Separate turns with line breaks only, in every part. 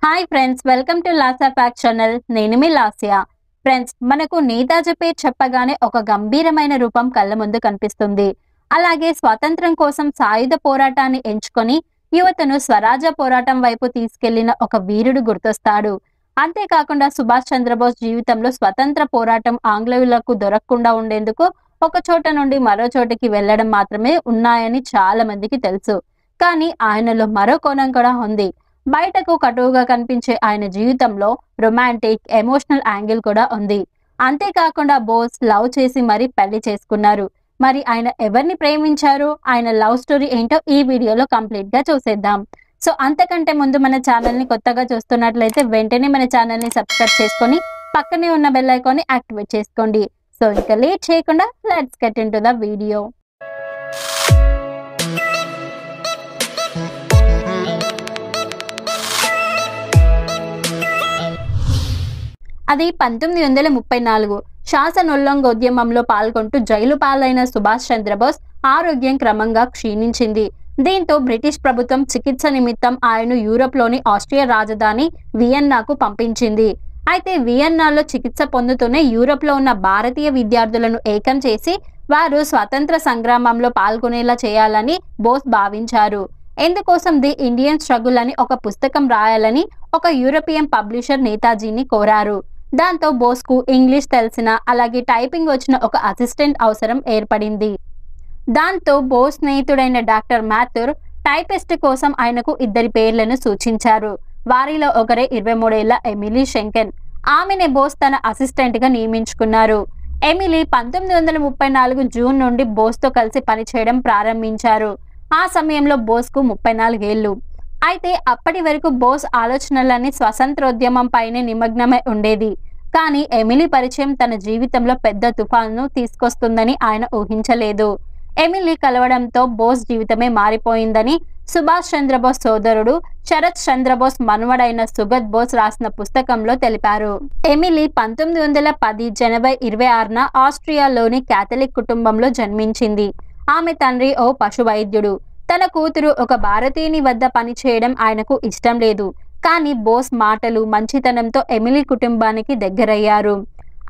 Hi friends, welcome to Lasa fact channel. నేను మీ Lasya. Friends, మనకు నేతాజీ పేరు చెప్పగానే ఒక గంభీరమైన రూపం కళ్ళ ముందు కనిపిస్తుంది. అలాగే స్వాతంత్రం కోసం సాయుధ పోరాటాన్ని ఎంచుకొని యువతను స్వరాజ్య పోరాటం వైపు తీసుకెళ్లిన ఒక వీరుడు గుర్తొస్తాడు. అంతేకాకుండా సుభాష్ చంద్రబోస్ జీవితంలో స్వతంత్ర పోరాటం ఆంగ్లేయులకు దొరకకుండా ఉండేందుకు ఒక చోట నుండి మరో చోటికి వెళ్లడం మాత్రమే ఉన్నాయని చాలా మందికి తెలుసు. కానీ ఆయనలో మరో కోణం కూడా ఉంది. బయటకు కటువుగా కనిపించే ఆయన జీవితంలో రొమాంటిక్, ఎమోషనల్ యాంగిల్ కూడా ఉంది. అంతేకాకుండా బోస్ లవ్ చేసి మరీ పెళ్లి చేసుకున్నారు. మరి ఆయన ఎవరిని ప్రేమించారు, ఆయన లవ్ స్టోరీ ఏంటో ఈ వీడియోలో కంప్లీట్ గా చూసేద్దాం. సో అంతకంటే ముందు మన ఛానల్ ని కొత్తగా చూస్తున్నట్లయితే వెంటనే మన ఛానల్ ని సబ్స్క్రైబ్ చేసుకొని పక్కనే ఉన్న బెల్ ఐకాన్ ని యాక్టివేట్ చేసుకోండి. సో ఇంకా లేట్ చేయకుండా let's get into the video. అది 1934. శాసనోల్లంఘోద్యమంలో పాల్గొంటూ జైలు పాలైన సుభాష్ చంద్రబోస్ ఆరోగ్యం క్రమంగా క్షీణించింది. దీంతో బ్రిటిష్ ప్రభుత్వం చికిత్స నిమిత్తం ఆయన యూరోప్లోని ఆస్ట్రియా రాజధాని వియన్నాకు పంపించింది. అయితే వియన్నాలో చికిత్స పొందుతూనే యూరోప్లో ఉన్న భారతీయ విద్యార్థులను ఏకం చేసి వారు స్వాతంత్ర సంగ్రామంలో పాల్గొనేలా చేయాలని బోస్ భావించారు. ఇందుకోసం ది ఇండియన్ స్ట్రగుల్ అని ఒక పుస్తకం రాయాలని ఒక యూరోపియన్ పబ్లిషర్ నేతాజీని కోరారు. దాంతో బోస్కు ఇంగ్లీష్ తెలిసిన, అలాగే టైపింగ్ వచ్చిన ఒక అసిస్టెంట్ అవసరం ఏర్పడింది. దాంతో బోస్ స్నేహితుడైన డాక్టర్ మాథుర్ టైపిస్ట్ కోసం ఆయనకు 2 పేర్లను సూచించారు. వారిలో ఒకరే 23 ఏళ్ల ఎమిలీ షెంకెన్. ఆమెనే బోస్ తన అసిస్టెంట్ గా నియమించుకున్నారు. ఎమిలీ 1934 జూన్ నుండి బోస్తో కలిసి పనిచేయడం ప్రారంభించారు. ఆ సమయంలో బోస్కు 34 ఏళ్లు. అయితే అప్పటి వరకు బోస్ ఆలోచనలన్నీ స్వతంత్రోద్యమం పైనే నిమగ్నమై ఉండేది. కానీ ఎమిలీ పరిచయం తన జీవితంలో పెద్ద తుఫాను తీసుకొస్తుందని ఆయన ఊహించలేదు. ఎమిలీ కలవడంతో బోస్ జీవితమే మారిపోయిందని సుభాష్ చంద్రబోస్ సోదరుడు శరత్ చంద్రబోస్ మనవడైన సుగత్ బోస్ రాసిన పుస్తకంలో తెలిపారు. ఎమిలీ 1910 జనవరి 26న ఆస్ట్రియాలోని క్యాథలిక్ కుటుంబంలో జన్మించింది. ఆమె తండ్రి ఓ పశు వైద్యుడు. తన కూతురు ఒక భారతీయుని వద్ద పనిచేయడం ఆయనకు ఇష్టం లేదు. కానీ బోస్ మాటలు, మంచితనంతో ఎమిలీ కుటుంబానికి దగ్గరయ్యారు.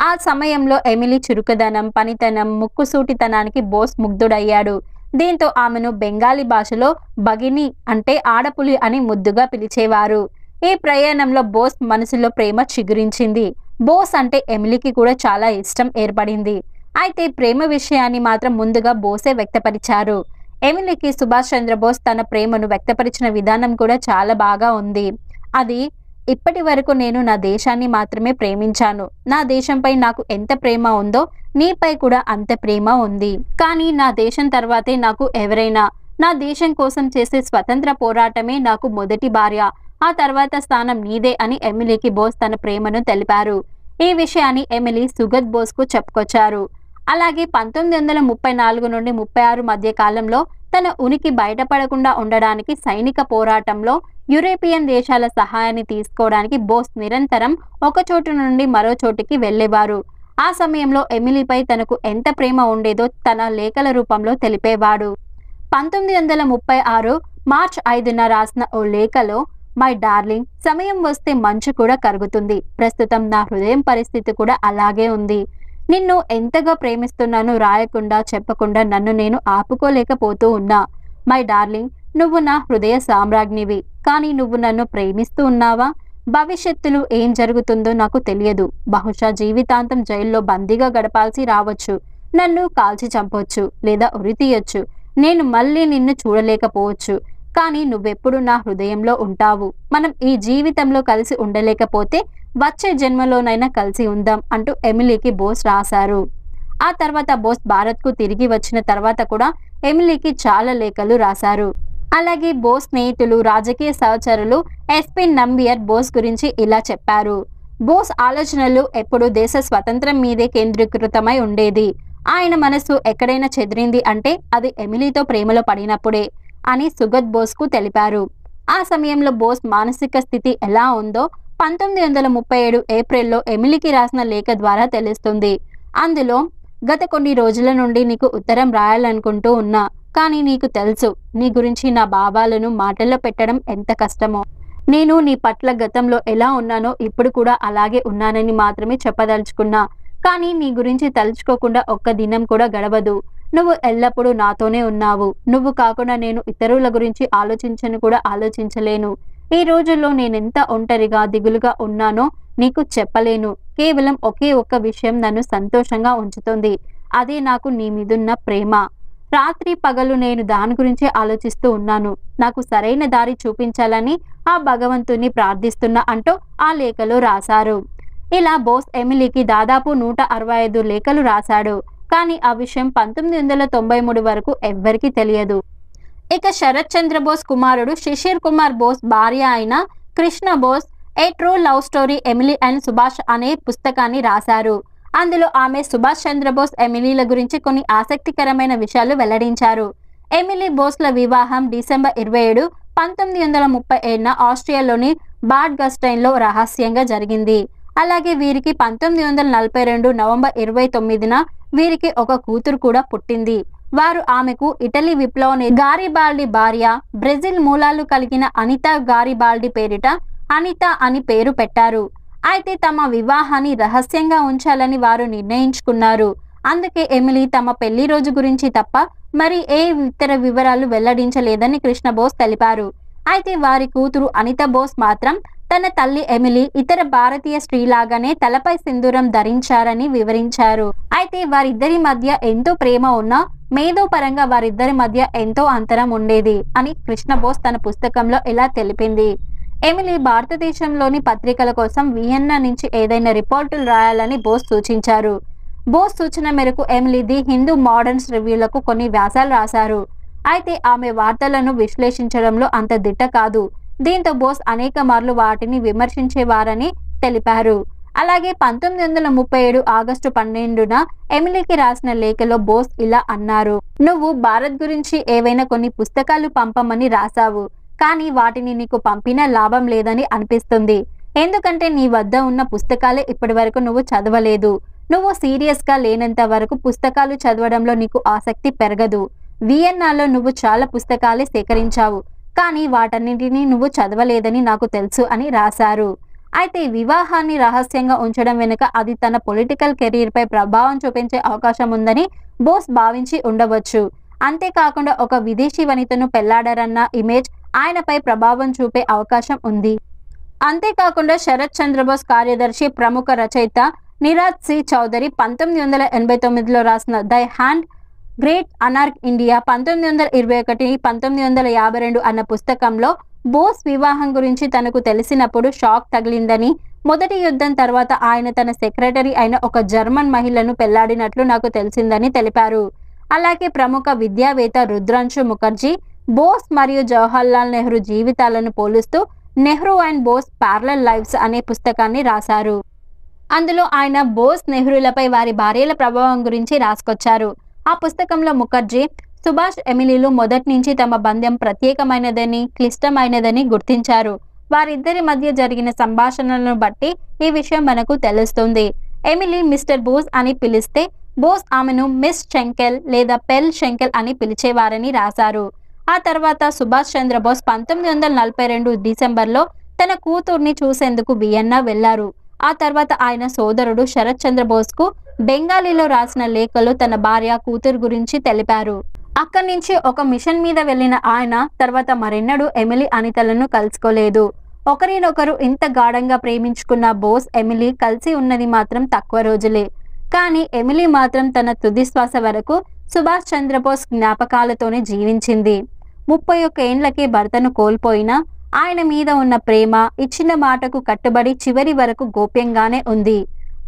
ఆ సమయంలో ఎమిలీ చురుకుదనం, పనితనం, ముక్కుసూటితనానికి బోస్ ముగ్ధుడయ్యాడు. దీంతో ఆమెను బెంగాలీ భాషలో భగిని అంటే ఆడపులి అని ముద్దుగా పిలిచేవారు. ఈ ప్రయాణంలో బోస్ మనసులో ప్రేమ చిగురించింది. బోస్ అంటే ఎమిలీకి కూడా చాలా ఇష్టం ఏర్పడింది. అయితే ప్రేమ విషయాన్ని మాత్రం ముందుగా బోసే వ్యక్తపరిచారు. ఎమిలీకి సుభాష్ చంద్రబోస్ తన ప్రేమను వ్యక్తపరిచిన విధానం కూడా చాలా బాగా ఉంది. అది, ఇప్పటి వరకు నేను నా దేశాన్ని మాత్రమే ప్రేమించాను. నా దేశంపై నాకు ఎంత ప్రేమ ఉందో నీపై కూడా అంత ప్రేమ ఉంది. కానీ నా దేశం తర్వాతే నాకు ఎవరైనా. నా దేశం కోసం చేసే స్వతంత్ర పోరాటమే నాకు మొదటి భార్య. ఆ తర్వాత స్థానం నీదే అని ఎమిలీకి బోస్ తన ప్రేమను తెలిపారు. ఈ విషయాన్ని ఎమిలీ సుగత్ బోస్కు చెప్పుకొచ్చారు. అలాగే 1934 నుండి 36 మధ్య కాలంలో తన ఉనికి బయటపడకుండా ఉండడానికి సైనిక పోరాటంలో యూరోపియన్ దేశాల సహాయాన్ని తీసుకోవడానికి బోస్ నిరంతరం ఒక చోటు నుండి మరో చోటికి వెళ్లేవారు. ఆ సమయంలో ఎమిలీపై తనకు ఎంత ప్రేమ ఉండేదో తన లేఖల రూపంలో తెలిపేవాడు. 1936 మార్చ్ 5న రాసిన ఓ లేఖలో, మై డార్లింగ్, సమయం వస్తే మంచు కూడా కరుగుతుంది. ప్రస్తుతం నా హృదయం పరిస్థితి కూడా అలాగే ఉంది. నిన్ను ఎంతగా ప్రేమిస్తున్నానో రాయకుండా చెప్పకుండా నన్ను నేను ఆపుకోలేకపోతూ ఉన్నా. మై డార్లింగ్, నువ్వు నా హృదయ సామ్రాజ్ఞివి. కానీ నువ్వు నన్ను ప్రేమిస్తూ ఉన్నావా? భవిష్యత్తులో ఏం జరుగుతుందో నాకు తెలియదు. బహుశా జీవితాంతం జైల్లో బందీగా గడపాల్సి రావచ్చు. నన్ను కాల్చి చంపొచ్చు, లేదా ఉరి తీయొచ్చు. నేను మళ్ళీ నిన్ను చూడలేకపోవచ్చు. కానీ నువ్వెప్పుడు నా హృదయంలో ఉంటావు. మనం ఈ జీవితంలో కలిసి ఉండలేకపోతే వచ్చే జన్మలోనైనా కలిసి ఉందాం అంటూ ఎమిలీకి బోస్ రాశారు. ఆ తర్వాత బోస్ భారత్కు తిరిగి వచ్చిన తర్వాత కూడా ఎమిలీకి చాలా లేఖలు రాశారు. అలాగే బోస్ స్నేహితులు, రాజకీయ సహచరులు ఎస్పీ నంబియర్ బోస్ గురించి ఇలా చెప్పారు. బోస్ ఆలోచనలు ఎప్పుడూ దేశ స్వతంత్రం మీదే కేంద్రీకృతమై ఉండేది. ఆయన మనసు ఎక్కడైనా చెదిరింది అంటే అది ఎమిలీతో ప్రేమలో పడినప్పుడే అని సుగత్ బోస్కు తెలిపారు. ఆ సమయంలో బోస్ మానసిక స్థితి ఎలా ఉందో 1937 ఏప్రిల్లో ఎమిలీకి రాసిన లేఖ ద్వారా తెలుస్తుంది. అందులో, గత కొన్ని రోజుల నుండి నీకు ఉత్తరం రాయాలనుకుంటూ ఉన్నా. కానీ నీకు తెలుసు నీ గురించి నా భావాలను మాటల్లో పెట్టడం ఎంత కష్టమో. నేను నీ పట్ల గతంలో ఎలా ఉన్నానో ఇప్పుడు కూడా అలాగే ఉన్నానని మాత్రమే చెప్పదలుచుకున్నా. కానీ నీ గురించి తలుచుకోకుండా ఒక్క దినం కూడా గడవదు. నువ్వు ఎల్లప్పుడూ నాతోనే ఉన్నావు. నువ్వు కాకుండా నేను ఇతరుల గురించి ఆలోచించను కూడా ఆలోచించలేను. ఈ రోజుల్లో నేనెంత ఒంటరిగా దిగులుగా ఉన్నానో నీకు చెప్పలేను. కేవలం ఒకే ఒక్క విషయం నన్ను సంతోషంగా ఉంచుతుంది. అదే నాకు నీ మీదున్న ప్రేమ. రాత్రి పగలు నేను దాని గురించి ఆలోచిస్తూ ఉన్నాను. నాకు సరైన దారి చూపించాలని ఆ భగవంతుని ప్రార్థిస్తున్నా అంటూ ఆ లేఖలో రాశారు. ఇలా బోస్ ఎమిలీకి దాదాపు 165 లేఖలు రాశాడు. కానీ ఆ విషయం 1993 వరకు ఎవ్వరికీ తెలియదు. ఇక శరత్ చంద్ర బోస్ కుమారుడు శిశిర్ కుమార్ బోస్ భార్య అయిన Krishna Bose a true love story Emily and Subhash అనే పుస్తకాన్ని రాశారు. అందులో ఆమె సుభాష్ చంద్రబోస్ ఎమిలీల గురించి కొన్ని ఆసక్తికరమైన విషయాలు వెల్లడించారు. ఎమిలీ బోస్ల వివాహం డిసెంబర్ 27, 1937న ఆస్ట్రియాలోని బాడ్ గస్టైన్లో రహస్యంగా జరిగింది. అలాగే వీరికి 1942 నవంబర్ 29న వీరికి ఒక కూతురు కూడా పుట్టింది. వారు ఆమెకు ఇటలీ విప్లవ గారిబాల్డి భార్య, బ్రెజిల్ మూలాలు కలిగిన అనితా గారిబాల్డి పేరిట అనిత అని పేరు పెట్టారు. అయితే తమ వివాహాన్ని రహస్యంగా ఉంచాలని వారు నిర్ణయించుకున్నారు. అందుకే ఎమిలీ తమ పెళ్లి రోజు గురించి తప్ప మరి ఏ ఇతర వివరాలు వెల్లడించలేదని కృష్ణ బోస్ తెలిపారు. అయితే వారి కూతురు అనిత బోస్ మాత్రం తన తల్లి ఎమిలీ ఇతర భారతీయ స్త్రీలాగానే తలపై సింధూరం ధరించారని వివరించారు. అయితే వారిద్దరి మధ్య ఎంతో ప్రేమ ఉన్నా మేధోపరంగా వారిద్దరి మధ్య ఎంతో అంతరం ఉండేది అని కృష్ణ బోస్ తన పుస్తకంలో ఇలా తెలిపింది. ఎమిలీ భారతదేశంలోని పత్రికల కోసం వియన్నా నుంచి ఏదైనా రిపోర్టులు రాయాలని బోస్ సూచించారు. బోస్ సూచన మేరకు ఎమిలీ ది హిందూ మోడర్న్స్ రివ్యూలకు కొన్ని వ్యాసాలు రాశారు. అయితే ఆమె వార్తలను విశ్లేషించడంలో అంత దిట్ట కాదు. దీంతో బోస్ అనేక మార్లు వాటిని విమర్శించేవారని తెలిపారు. అలాగే 1937 ఆగస్టు 12న ఎమిలీకి రాసిన లేఖలో బోస్ ఇలా అన్నారు. నువ్వు భారత్ గురించి ఏవైనా కొన్ని పుస్తకాలు పంపమని రాశావు. కానీ వాటిని నీకు పంపినా లాభం లేదని అనిపిస్తుంది. ఎందుకంటే నీ వద్ద ఉన్న పుస్తకాలే ఇప్పటి వరకు నువ్వు చదవలేదు. నువ్వు సీరియస్గా లేనంత వరకు పుస్తకాలు చదవడంలో నీకు ఆసక్తి పెరగదు. వియన్నాలో నువ్వు చాలా పుస్తకాలే సేకరించావు. కానీ వాటన్నింటినీ నువ్వు చదవలేదని నాకు తెలుసు అని రాశారు. అయితే వివాహాన్ని రహస్యంగా ఉంచడం వెనుక అది తన పొలిటికల్ కెరీర్పై ప్రభావం చూపించే అవకాశం ఉందని బోస్ భావించి ఉండవచ్చు. అంతేకాకుండా ఒక విదేశీ వనితను పెళ్లాడారన్న ఇమేజ్ ఆయనపై ప్రభావం చూపే అవకాశం ఉంది. అంతేకాకుండా శరత్ చంద్రబోస్ కార్యదర్శి ప్రముఖ రచయిత నిరాజ్ సి చౌదరి 1989లో రాసిన ద హ్యాండ్ గ్రేట్ అనార్క్ ఇండియా 1921-1952 అన్న పుస్తకంలో బోస్ వివాహం గురించి తనకు తెలిసినప్పుడు షాక్ తగిలిందని, మొదటి యుద్ధం తర్వాత ఆయన తన సెక్రటరీ అయిన ఒక జర్మన్ మహిళను పెళ్లాడినట్లు నాకు తెలిసిందని తెలిపారు. అలాగే ప్రముఖ విద్యావేత్త రుద్రాంశు ముఖర్జీ బోస్ మరియు జవహర్లాల్ నెహ్రూ జీవితాలను పోలుస్తూ Nehru and Bose parallel lifes అనే పుస్తకాన్ని రాశారు. అందులో ఆయన బోస్ నెహ్రూలపై వారి భార్యల ప్రభావం గురించి రాసుకొచ్చారు. ఆ పుస్తకంలో ముఖర్జీ సుభాష్ ఎమిలీలు మొదటి నుంచి తమ బంధం ప్రత్యేకమైనదని, క్లిష్టమైనదని గుర్తించారు. వారిద్దరి మధ్య జరిగిన సంభాషణలను బట్టి ఈ విషయం మనకు తెలుస్తుంది. ఎమిలీ మిస్టర్ బోస్ అని పిలిస్తే బోస్ ఆమెను మిస్ షెంకెల్ లేదా పెల్ షెంకెల్ అని పిలిచేవారని రాశారు. ఆ తర్వాత సుభాష్ చంద్రబోస్ 1942 డిసెంబర్లో తన కూతుర్ని చూసేందుకు వియన్నా వెళ్లారు. ఆ తర్వాత ఆయన సోదరుడు శరత్ చంద్రబోస్కు బెంగాలీలో రాసిన లేఖలో తన భార్య, కూతురు గురించి తెలిపారు. అక్కడి నుంచి ఒక మిషన్ మీద వెళ్లిన ఆయన తర్వాత మరెన్నడూ ఎమిలీ అనితలను కలుసుకోలేదు. ఒకరినొకరు ఇంత గాఢంగా ప్రేమించుకున్న బోస్ ఎమిలీ కలిసి ఉన్నది మాత్రం తక్కువ రోజులే. కానీ ఎమిలీ మాత్రం తన తుది శ్వాస వరకు సుభాష్ చంద్రబోస్ జ్ఞాపకాలతోనే జీవించింది. 31 ఏండ్లకే భర్తను కోల్పోయినా ఆయన మీద ఉన్న ప్రేమ, ఇచ్చిన మాటకు కట్టుబడి చివరి వరకు గోప్యంగానే ఉంది.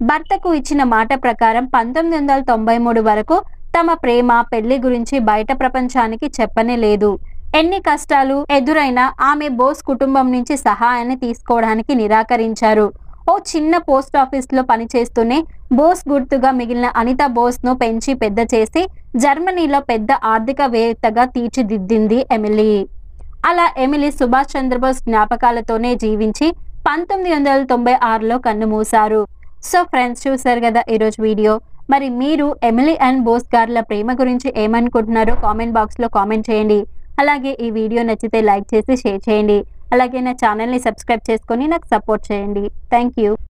భర్తకు ఇచ్చిన మాట ప్రకారం 1993 వరకు తమ ప్రేమ, పెళ్లి గురించి బయట ప్రపంచానికి చెప్పనే లేదు. ఎన్ని కష్టాలు ఎదురైనా ఆమె బోస్ కుటుంబం నుంచి సహాయాన్ని తీసుకోవడానికి నిరాకరించారు. ఓ చిన్న పోస్ట్ ఆఫీస్లో పనిచేస్తూనే బోస్ గుర్తుగా మిగిలిన అనితా బోస్ను పెంచి పెద్ద చేసి జర్మనీలో పెద్ద ఆర్థికవేత్తగా తీర్చిదిద్దింది ఎమిలీ. అలా ఎమిలీ సుభాష్ చంద్రబోస్ జ్ఞాపకాలతోనే జీవించి 1996లో కన్నుమూశారు. సో ఫ్రెండ్స్, చూసారు కదా ఈరోజు వీడియో. మరి మీరు ఎమిలీ అండ్ బోస్ గార్ల ప్రేమ గురించి ఏమనుకుంటున్నారో కామెంట్ బాక్స్లో కామెంట్ చేయండి. అలాగే ఈ వీడియో నచ్చితే లైక్ చేసి షేర్ చేయండి. అలాగే నా ఛానల్ని సబ్స్క్రైబ్ చేసుకొని నాకు సపోర్ట్ చేయండి. Thank you.